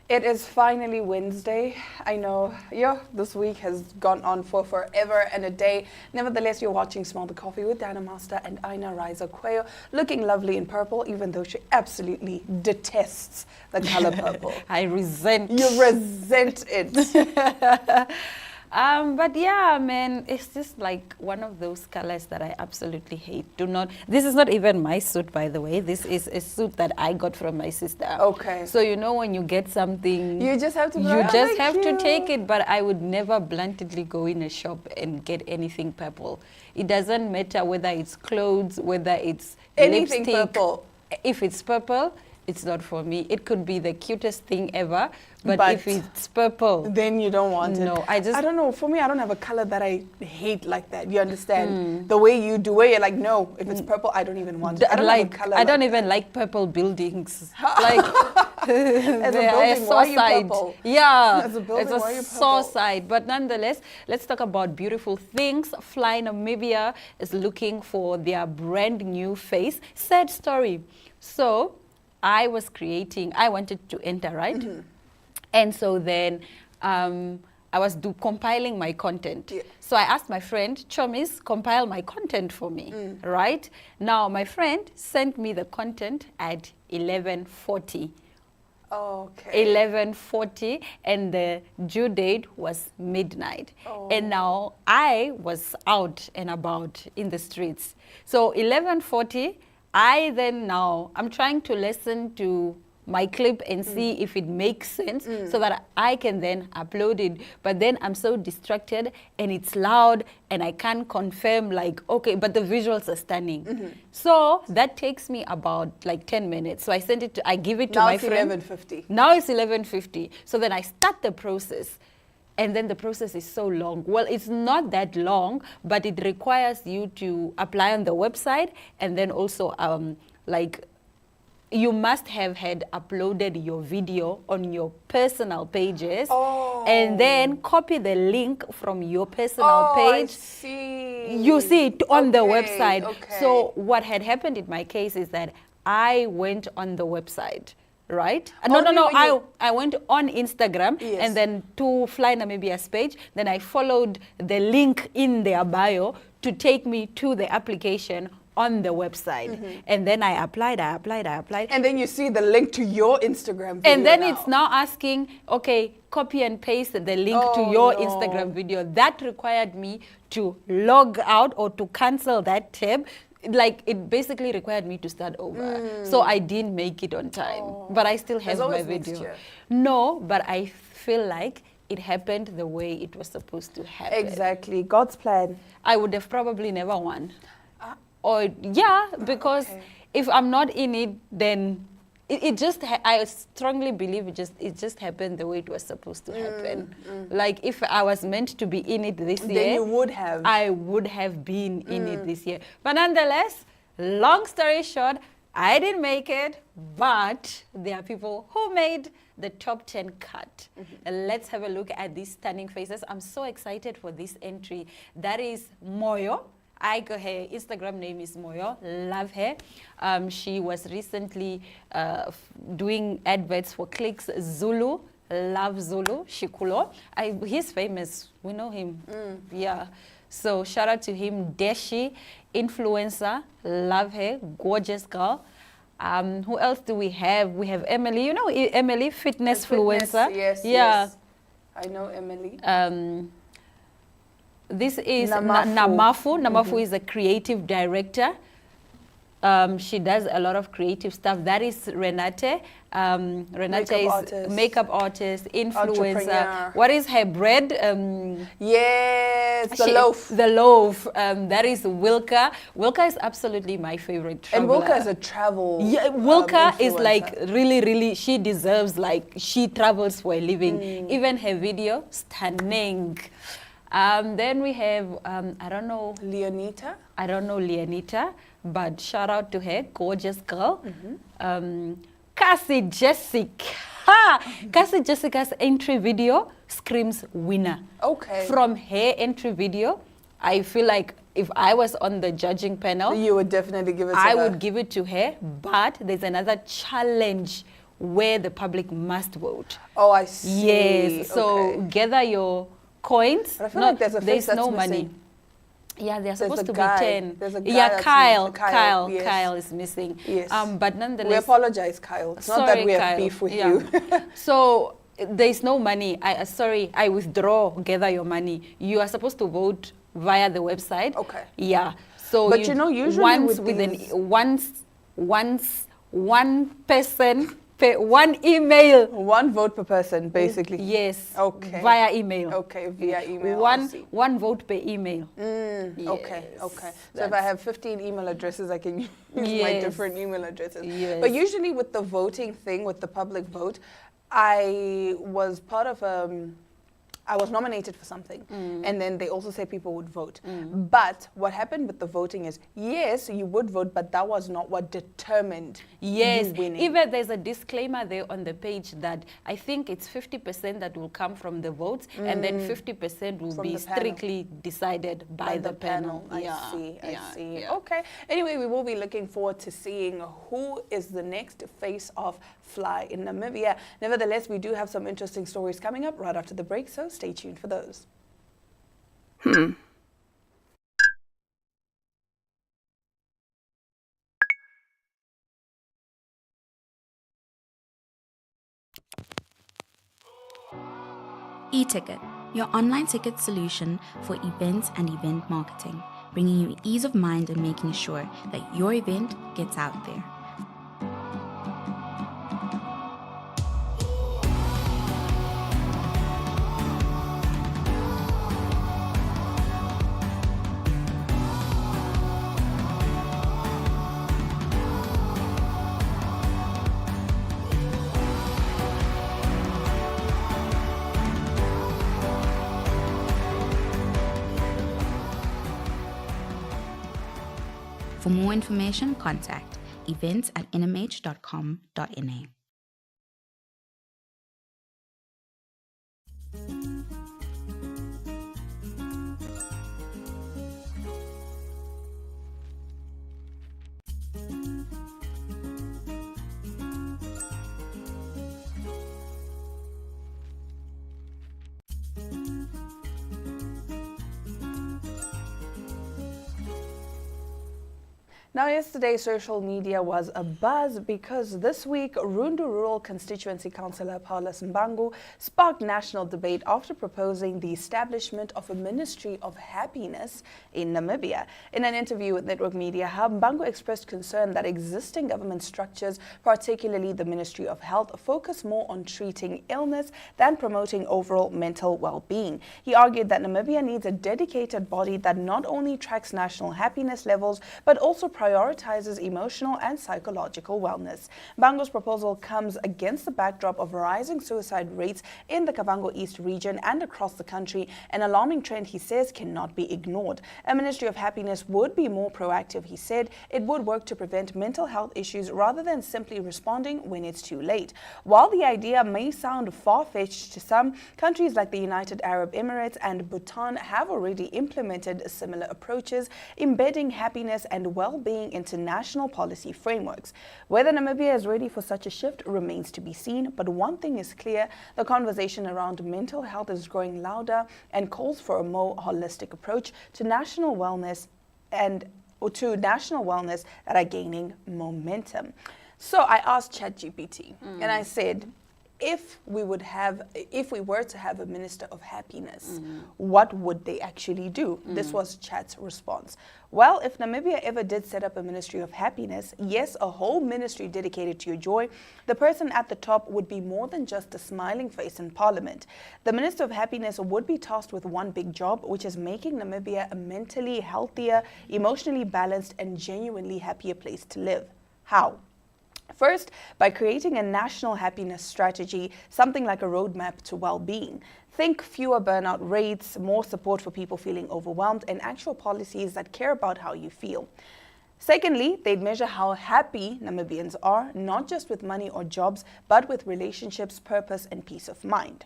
It is finally Wednesday. I know, this week has gone on for forever and a day. Nevertheless, you're watching Smell the Coffee with Dana Master and Aina Riza Quayo, looking lovely in purple, even though she absolutely detests the color purple. I resent. You resent it. But yeah, man, it's just like one of those colors that I absolutely hate. This is not even my suit, by the way. This is a suit that I got from my sister. Okay. So you know when you get something, You just have to you just have to take it, but I would never bluntly go in a shop and get anything purple. It doesn't matter whether it's clothes, whether it's Anything lipstick. purple. If it's purple, it's not for me. It could be the cutest thing ever, but if it's purple, then you don't want it. No, I don't know. For me, I don't have a color that I hate like that. You understand? The way you do it, you're like, no, if it's purple, I don't even want it. I don't have a color I don't like even like purple buildings. Like, as a building, why are you purple? Yeah, As a building, it's why are you a purple? sore side. But nonetheless, let's talk about beautiful things. Fly Namibia is looking for their brand new face. Sad story. So I wanted to enter, right? Mm-hmm. And so then I was compiling my content. Yeah. So I asked my friend, Chomis, compile my content for me, right? Now, my friend sent me the content at 11:40. Okay. 11:40, and the due date was midnight. Oh. And now I was out and about in the streets. So 11:40, I'm trying to listen to my clip and see if it makes sense so that I can then upload it. But then I'm so distracted and it's loud and I can't confirm okay, but the visuals are stunning. So that takes me about like 10 minutes. So I give it to my friend. Now it's 11:50. Now it's 11:50. So then I start the process. And then the process is so long. Well, it's not that long, but it requires you to apply on the website, and then also you must have had uploaded your video on your personal pages, and then copy the link from your personal page. I see. You see it on the website. Okay. So what had happened in my case is that I went on the website. Right? I went on Instagram, Yes. and then to Fly Namibia's page. Then I followed the link in their bio to take me to the application on the website. And then I applied. And then you see the link to your Instagram video. And then now. it's now asking, okay, copy and paste the link to your Instagram video. That required me to log out or to cancel that tab. It basically required me to start over. So I didn't make it on time. But I still have my video. Next year. No, but I feel like it happened the way it was supposed to happen. Exactly. God's plan. I would have probably never won. Because if I'm not in it, then I strongly believe it just happened the way it was supposed to happen. Like if I was meant to be in it this year, Then you would have. I would have been in it this year. But nonetheless, long story short, I didn't make it, but there are people who made the top 10 cut. Let's have a look at these stunning faces. I'm so excited for this entry. That is Moyo. Her Instagram name is Moyo. Love her. She was recently doing adverts for Clicks Zulu. Love Zulu. Shikulo. He's famous. We know him. Yeah. So shout out to him. Deshi, influencer. Love her. Gorgeous girl. Who else do we have? We have Emily. You know Emily, fitness influencer. Yes. Yeah. Yes. I know Emily. This is Namafu. Namafu. Namafu is a creative director. She does a lot of creative stuff. That is Renate. Renate makeup artist, influencer. Entrepreneur. What is her bread? Yes, the loaf. The loaf. That is Wilka. Wilka is absolutely my favorite traveler. And Wilka is a travel. Yeah, Wilka is influencer. really, she deserves, she travels for a living. Even her video, stunning. Then we have, I don't know Leonita, but shout out to her, gorgeous girl. Cassie Jessica. Cassie Jessica's entry video screams winner. Okay. From her entry video, I feel like if I was on the judging panel, you would definitely give it to her. I would give it to her, but there's another challenge where the public must vote. Oh, I see. Yes. So Okay. gather your coins. But I feel like there's a face that's no money. missing. Yeah, they're There's supposed a to guy. be 10. There's a guy Yeah, that's Kyle. missing. Kyle, yes. Kyle is missing. Yes. But We nonetheless, apologize, Kyle. It's not sorry, that we have Kyle. beef with Yeah. you. So there's no money. I withdraw. Gather your money. You are supposed to vote via the website. Okay. Yeah. So But you know, usually once with within these- once one person one email. One vote per person, basically. Yes. Okay. Via email. Okay, via email. I see. One vote per email. Okay, Yes, okay. So if I have 15 email addresses, I can use my Yes. different email addresses. Yes. But usually with the voting thing, with the public vote, I was part of I was nominated for something, and then they also said people would vote. But what happened with the voting is, yes, you would vote, but that was not what determined Yes, you winning. even there's a disclaimer there on the page that I think it's 50% that will come from the votes, and then 50% will From be the panel. strictly decided by the panel. I Yeah, see, I yeah, see. yeah. Okay. Anyway, we will be looking forward to seeing who is the next face of Fly in Namibia. Nevertheless, we do have some interesting stories coming up right after the break, so stay tuned for those. eTicket, your online ticket solution for events and event marketing, bringing you ease of mind and making sure that your event gets out there. For more information, contact events@nmh.com.na. Now, yesterday, social media was abuzz because this week, Rundu Rural Constituency Councillor Paulus Mbangu sparked national debate after proposing the establishment of a Ministry of Happiness in Namibia. In an interview with Network Media Hub, Mbangu expressed concern that existing government structures, particularly the Ministry of Health, focus more on treating illness than promoting overall mental well-being. He argued that Namibia needs a dedicated body that not only tracks national happiness levels, but also prioritizes emotional and psychological wellness. Mbangu's proposal comes against the backdrop of rising suicide rates in the Kavango East region and across the country, an alarming trend he says cannot be ignored. A Ministry of Happiness would be more proactive, he said. It would work to prevent mental health issues rather than simply responding when it's too late. While the idea may sound far-fetched to some, countries like the United Arab Emirates and Bhutan have already implemented similar approaches, embedding happiness and well-being into national policy frameworks. Whether Namibia is ready for such a shift remains to be seen, but one thing is clear: the conversation around mental health is growing louder and calls for a more holistic approach to national wellness that are gaining momentum. So I asked ChatGPT and I said, if we were to have a Minister of Happiness, what would they actually do? This was Chat's response. Well, if Namibia ever did set up a Ministry of Happiness, yes, a whole ministry dedicated to your joy, the person at the top would be more than just a smiling face in Parliament. The Minister of Happiness would be tasked with one big job, which is making Namibia a mentally healthier, emotionally balanced, and genuinely happier place to live. How? First, by creating a national happiness strategy, something like a roadmap to well-being. Think fewer burnout rates, more support for people feeling overwhelmed, and actual policies that care about how you feel. Secondly, they'd measure how happy Namibians are, not just with money or jobs, but with relationships, purpose, and peace of mind.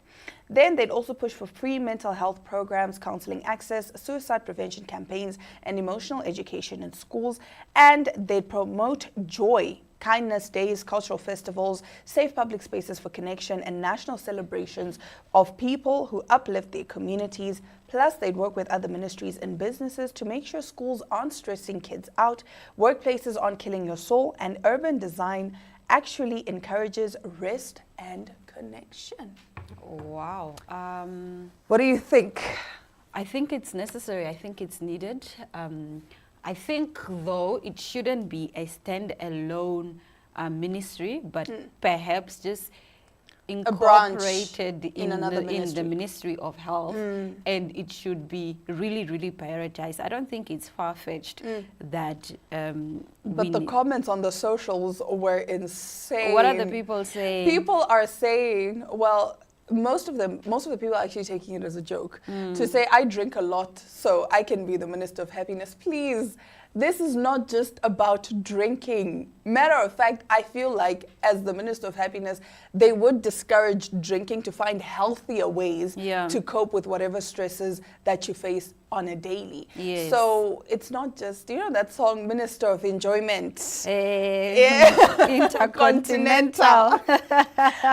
Then they'd also push for free mental health programs, counseling access, suicide prevention campaigns, and emotional education in schools. And they'd promote joy kindness days, cultural festivals, safe public spaces for connection, and national celebrations of people who uplift their communities. Plus, they'd work with other ministries and businesses to make sure schools aren't stressing kids out, workplaces aren't killing your soul, and urban design actually encourages rest and connection. Wow. What do you think? I think it's necessary. I think it's needed. I think, though, it shouldn't be a standalone ministry, but perhaps just incorporated in another in the Ministry of Health, and it should be really, really prioritized. I don't think it's far-fetched that But the comments on the socials were insane. What are the people saying? People are saying, well, most of the people are actually taking it as a joke. To say, I drink a lot, so I can be the Minister of Happiness. Please, this is not just about drinking. Matter of fact, I feel like as the Minister of Happiness, they would discourage drinking to find healthier ways to cope with whatever stresses that you face on a daily. Yes. So it's not just, you know, that song, Minister of Enjoyment. Intercontinental.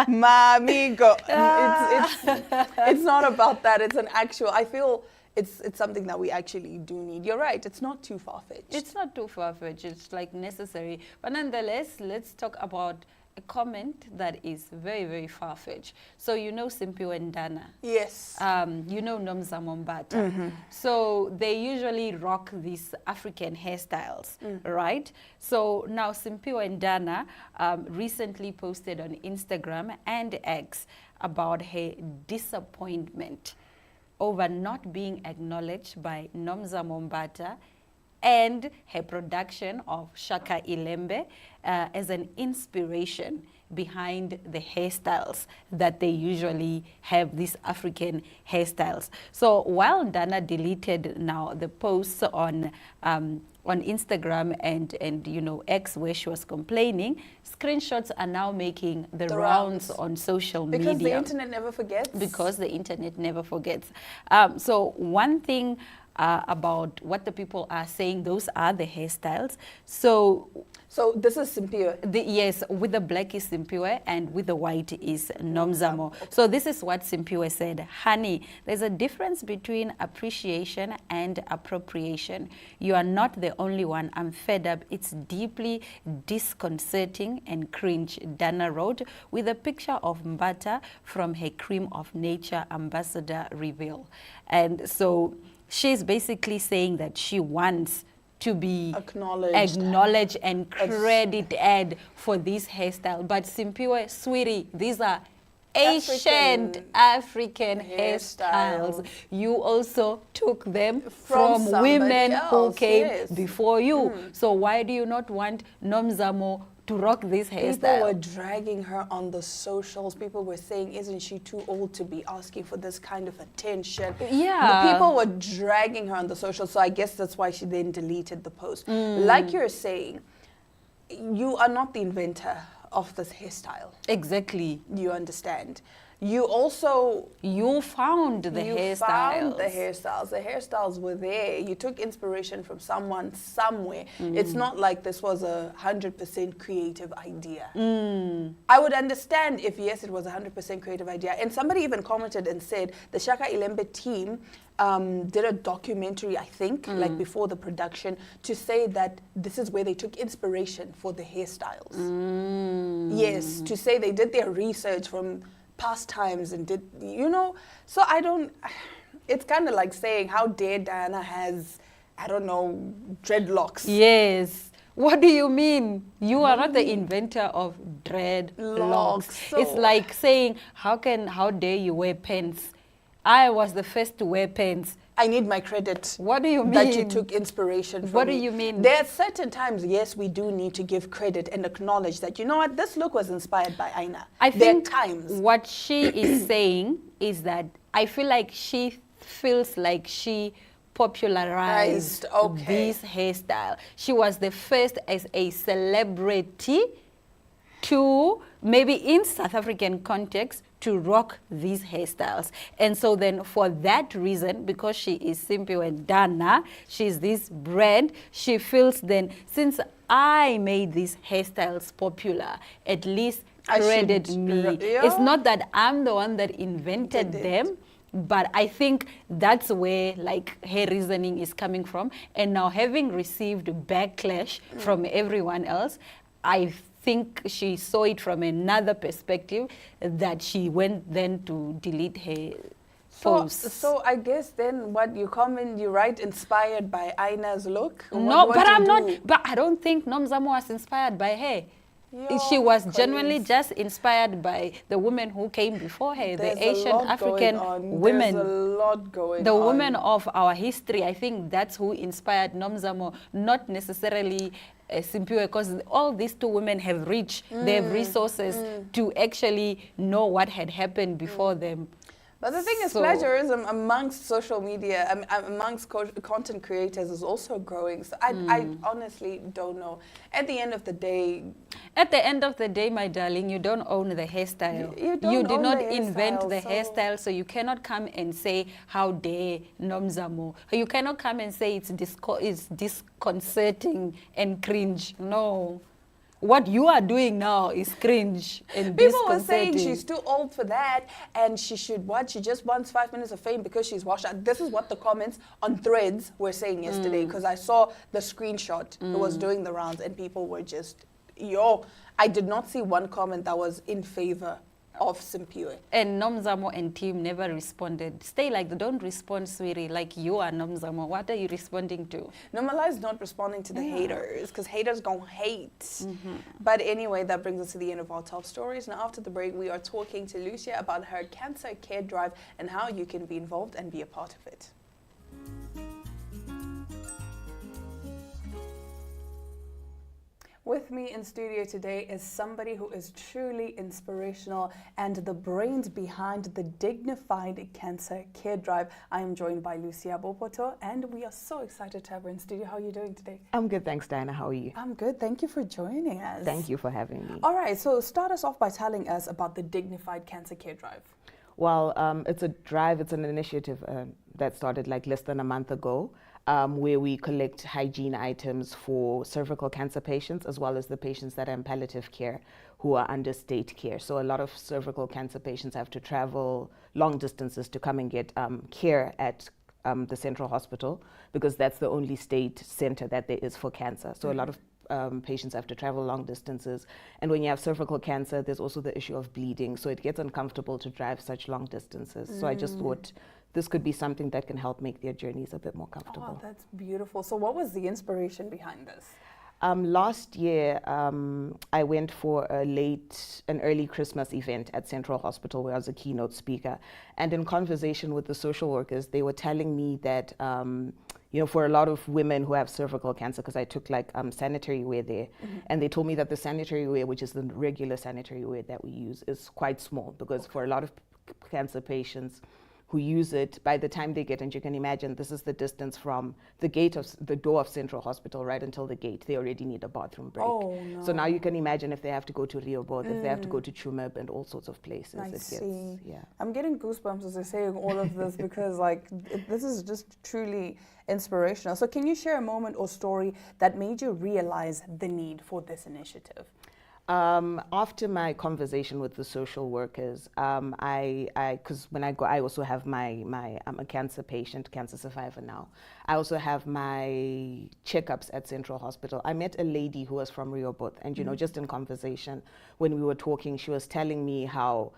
Mamigo. It's not about that. It's an actual, I feel it's something that we actually do need. You're right. It's not too far-fetched. It's not too far-fetched. It's like necessary. But nonetheless, let's talk about a comment that is very, very far-fetched. So you know Simpiwe Ndana. Yes. You know Nomzamo Mbatha. So they usually rock these African hairstyles, right? So now Simpiwe Ndana recently posted on Instagram and X about her disappointment over not being acknowledged by Nomzamo Mbatha and her production of Shaka Ilembe as an inspiration behind the hairstyles that they usually have, these African hairstyles. So while Ndana deleted now the posts on Instagram and you know X where she was complaining, screenshots are now making the rounds on social media. Because the internet never forgets. Because the internet never forgets. So one thing about what the people are saying, those are the hairstyles. So this is Simpiwe. Yes, with the black is Simpiwe and with the white is Nomzamo. So this is what Simpiwe said. Honey, there's a difference between appreciation and appropriation. You are not the only one. I'm fed up. It's deeply disconcerting and cringe, Dana wrote, with a picture of Mbatha from her Cream of Nature ambassador reveal. And so she's basically saying that she wants to be acknowledged and credited for this hairstyle. But Simpiwe, sweetie, these are ancient African hairstyles. You also took them from women who came before you. So why do you not want Nomzamo to rock this hairstyle? People were dragging her on the socials. People were saying, isn't she too old to be asking for this kind of attention? Yeah. The people were dragging her on the socials, so I guess that's why she then deleted the post. Like you're saying, you are not the inventor of this hairstyle. Exactly. You understand? You also... You found the hairstyles. found the hairstyles. The hairstyles were there. You took inspiration from someone somewhere. It's not like this was 100% creative idea. I would understand if, yes, it was 100% creative idea. And somebody even commented and said the Shaka Ilembe team did a documentary, I think, like before the production, to say that this is where they took inspiration for the hairstyles. Yes, to say they did their research from past times and did, you know, so I don't, it's kind of like saying, how dare Diana has, I don't know, dreadlocks. Yes. What do you mean? You are not the inventor of dreadlocks. So it's like saying, how dare you wear pants? I was the first to wear pants. I need my credit. What do you mean? That you took inspiration from What do me. you mean? There are certain times, yes, we do need to give credit and acknowledge that, you know what, this look was inspired by Aina. I think there are times. What she is saying is that I feel like she feels like she popularized this hairstyle. She was the first as a celebrity to maybe in South African context to rock these hairstyles. And so then for that reason, because she is Simphiwe Dana, she's this brand, she feels then since I made these hairstyles popular, at least I credit should- me. yeah. It's not that I'm the one that invented Did it. them, but I think that's where like her reasoning is coming from. And now having received backlash from everyone else, I think she saw it from another perspective that she went then to delete her posts. So I guess then what you comment, you write inspired by Aina's look? No, What but you I'm do? not. But I don't think Nomzamo was inspired by her. She Yo, was genuinely Collins. just inspired by the women who came before her, There's the a Asian lot African going on. women. There's a lot going The on. women of our history, I think that's who inspired Nomzamo, not necessarily Simphiwe, because all these two women have reached, they have resources to actually know what had happened before them. But the thing is, So- plagiarism amongst social media, amongst content creators is also growing. So I honestly don't know. At the end of the day, At the end of the day, my darling, you don't own the hairstyle. You don't did own not the invent hairstyle, the so- hairstyle, so you cannot come and say, how dare Nomzamo. You cannot come and say it's disconcerting and cringe. No. What you are doing now is cringe and people were disconcerting. saying she's too old for that and she should what? She just wants 5 minutes of fame because she's washed out. This is what the comments on Threads were saying yesterday because I saw the screenshot. It was doing the rounds and people were just, I did not see one comment that was in favor of Simphiwe. And Nomzamo and team never responded. Stay like, don't respond, sweetie, like you are Nomzamo. What are you responding to? Nomala is not responding to the haters because haters gonna hate. But anyway, that brings us to the end of our top stories. Now, after the break, we are talking to Lucia about her cancer care drive and how you can be involved and be a part of it. With me in studio today is somebody who is truly inspirational and the brains behind the Dignified Cancer Care Drive. I am joined by Lucia Bopoto and we are so excited to have her in studio. How are you doing today? I'm good, thanks, Diana. How are you? I'm good. Thank you for joining us. Thank you for having me. All right, so start us off by telling us about the Dignified Cancer Care Drive. Well, it's a drive, it's an initiative that started like less than a month ago, where we collect hygiene items for cervical cancer patients as well as the patients that are in palliative care who are under state care. So a lot of cervical cancer patients have to travel long distances to come and get care at the Central Hospital because that's the only state center that there is for cancer. So a lot of patients have to travel long distances. And when you have cervical cancer, there's also the issue of bleeding. So it gets uncomfortable to drive such long distances. So I just thought this could be something that can help make their journeys a bit more comfortable. Oh, that's beautiful. So what was the inspiration behind this? Last year, I went for an early Christmas event at Central Hospital where I was a keynote speaker. And in conversation with the social workers, they were telling me that, for a lot of women who have cervical cancer, because I took like sanitary wear there, and they told me that the sanitary wear, which is the regular sanitary wear that we use, is quite small because for a lot of cancer patients who use it, by the time they get, and you can imagine this is the distance from the door of Central Hospital right until the gate, they already need a bathroom break. Oh, no. So now you can imagine if they have to go to Rehoboth, if they have to go to Chumeb and all sorts of places. I it see. gets, yeah. I'm getting goosebumps as I'm saying all of this because this is just truly inspirational. So can you share a moment or story that made you realize the need for this initiative? After my conversation with the social workers, because when I go, I also have I'm a cancer patient, cancer survivor now. I also have my checkups at Central Hospital. I met a lady who was from Rehoboth, and just in conversation, when we were talking, she was telling me how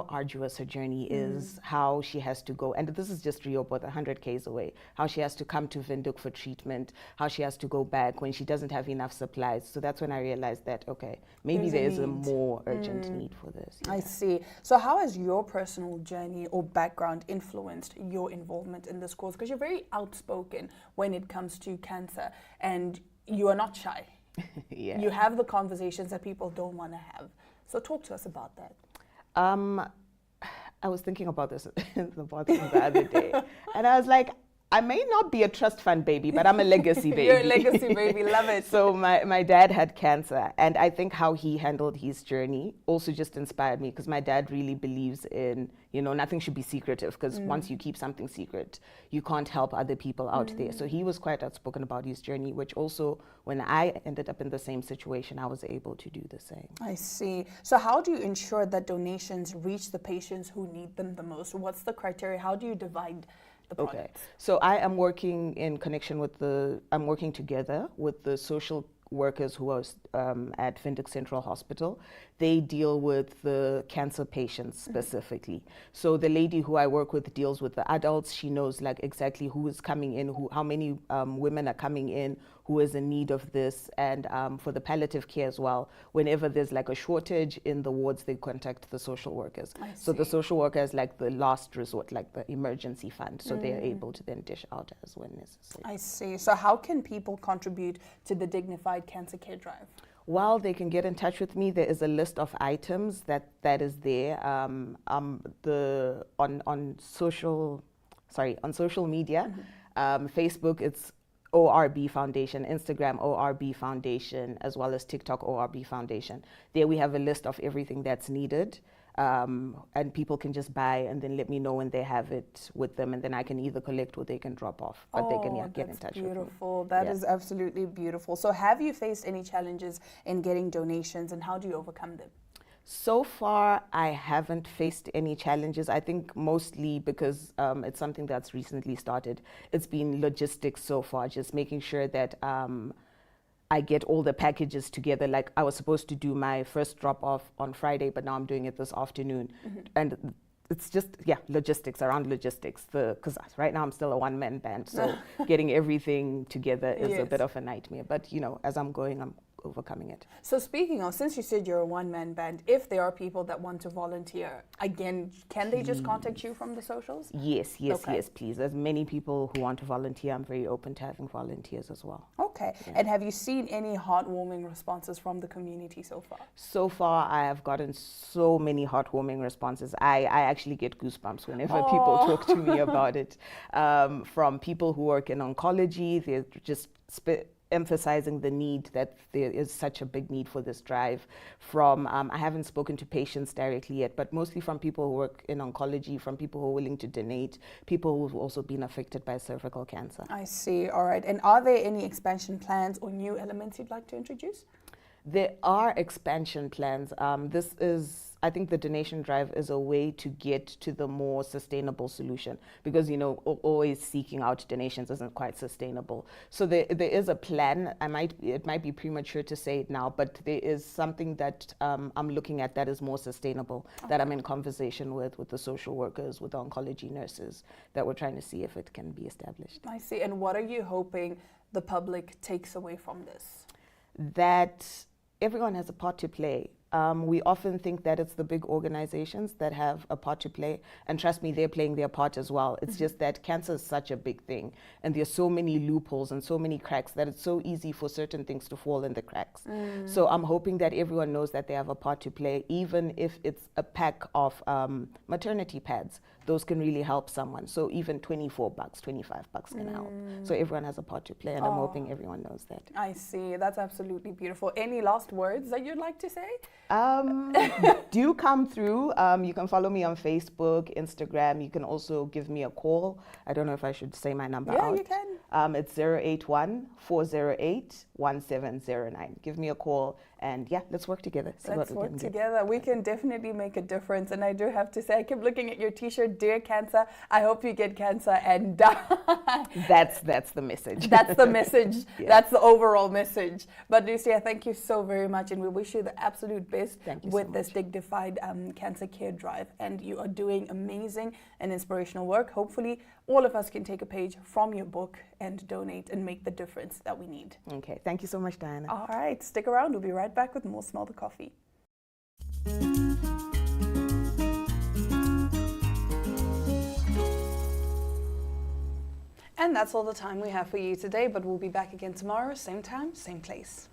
arduous her journey is, how she has to go, and this is just Rehoboth, 100 k's away, how she has to come to Windhoek for treatment, how she has to go back when she doesn't have enough supplies. So that's when I realized that, okay, maybe there is a more urgent need for this. I see. So how has your personal journey or background influenced your involvement in this cause? Because you're very outspoken when it comes to cancer and you are not shy. Yeah. You have the conversations that people don't want to have. So talk to us about that. I was thinking about this in the bathroom the other day, and I was like, I may not be a trust fund baby, but I'm a legacy baby. You're a legacy baby, love it. So my dad had cancer, and I think how he handled his journey also just inspired me, because my dad really believes in, nothing should be secretive, because once you keep something secret, you can't help other people out there. So he was quite outspoken about his journey, which also, when I ended up in the same situation, I was able to do the same. I see. So how do you ensure that donations reach the patients who need them the most? What's the criteria? How do you divide the products? Okay, so I am working in connection with I'm working together with the social workers who are at Windhoek Central Hospital. They deal with the cancer patients specifically. So the lady who I work with deals with the adults. She knows like exactly who is coming in, how many women are coming in, who is in need of this. And for the palliative care as well, whenever there's like a shortage in the wards, they contact the social workers. So the social worker is like the last resort, like the emergency fund. So they're able to then dish out as when necessary. I see. So how can people contribute to the Dignified Cancer Care Drive? Well, they can get in touch with me. There is a list of items that is there. On social media, Facebook, it's ORB Foundation, Instagram ORB Foundation, as well as TikTok ORB Foundation. There we have a list of everything that's needed. And people can just buy and then let me know when they have it with them, and then I can either collect or they can drop off. But they can get in touch with me. Beautiful. That is absolutely beautiful. So have you faced any challenges in getting donations, and how do you overcome them? So far, I haven't faced any challenges. I think mostly because it's something that's recently started. It's been logistics so far, just making sure that I get all the packages together. Like I was supposed to do my first drop off on Friday, but now I'm doing it this afternoon. And it's just, logistics, around logistics. Because right now I'm still a one-man band, so getting everything together is a bit of a nightmare. But, as I'm going, I'm overcoming it. So speaking of, since you said you're a one-man band, if there are people that want to volunteer, again, can they just contact you from the socials? Yes, please. There's many people who want to volunteer. I'm very open to having volunteers as well. Okay. And have you seen any heartwarming responses from the community so far? So far, I have gotten so many heartwarming responses. I actually get goosebumps whenever people talk to me about it. From people who work in oncology, they're just emphasizing the need, that there is such a big need for this drive. From I haven't spoken to patients directly yet, but mostly from people who work in oncology, from people who are willing to donate, people who've also been affected by cervical cancer. I see. All right. And are there any expansion plans or new elements you'd like to introduce? There are expansion plans. I think the donation drive is a way to get to the more sustainable solution, because always seeking out donations isn't quite sustainable. So there is a plan. It might be premature to say it now, but there is something that I'm looking at that is more sustainable, that I'm in conversation with the social workers, with the oncology nurses, that we're trying to see if it can be established. I see. And what are you hoping the public takes away from this? That everyone has a part to play. We often think that it's the big organizations that have a part to play, and trust me, they're playing their part as well. It's just that cancer is such a big thing, and there's so many loopholes and so many cracks that it's so easy for certain things to fall in the cracks. So I'm hoping that everyone knows that they have a part to play, even if it's a pack of maternity pads. Those can really help someone. So even $24, $25 can help. So everyone has a part to play, and I'm hoping everyone knows that. I see. That's absolutely beautiful. Any last words that you'd like to say? Do come through. You can follow me on Facebook, Instagram. You can also give me a call. I don't know if I should say my number out. Yeah, you can. It's 081-408-1709. Give me a call, and let's work together. Let's work together. We can definitely make a difference. And I do have to say, I keep looking at your T-shirt, Dear Cancer. I hope you get cancer and die. That's the message. That's the message. That's the overall message. But Lucia, thank you so very much, and we wish you the absolute best with this Dignified Cancer Care Drive. And you are doing amazing and inspirational work. Hopefully, all of us can take a page from your book and donate and make the difference that we need. Okay, thank you so much, Diana. All right, stick around. We'll be right back with more Smell the Coffee. And that's all the time we have for you today, but we'll be back again tomorrow, same time, same place.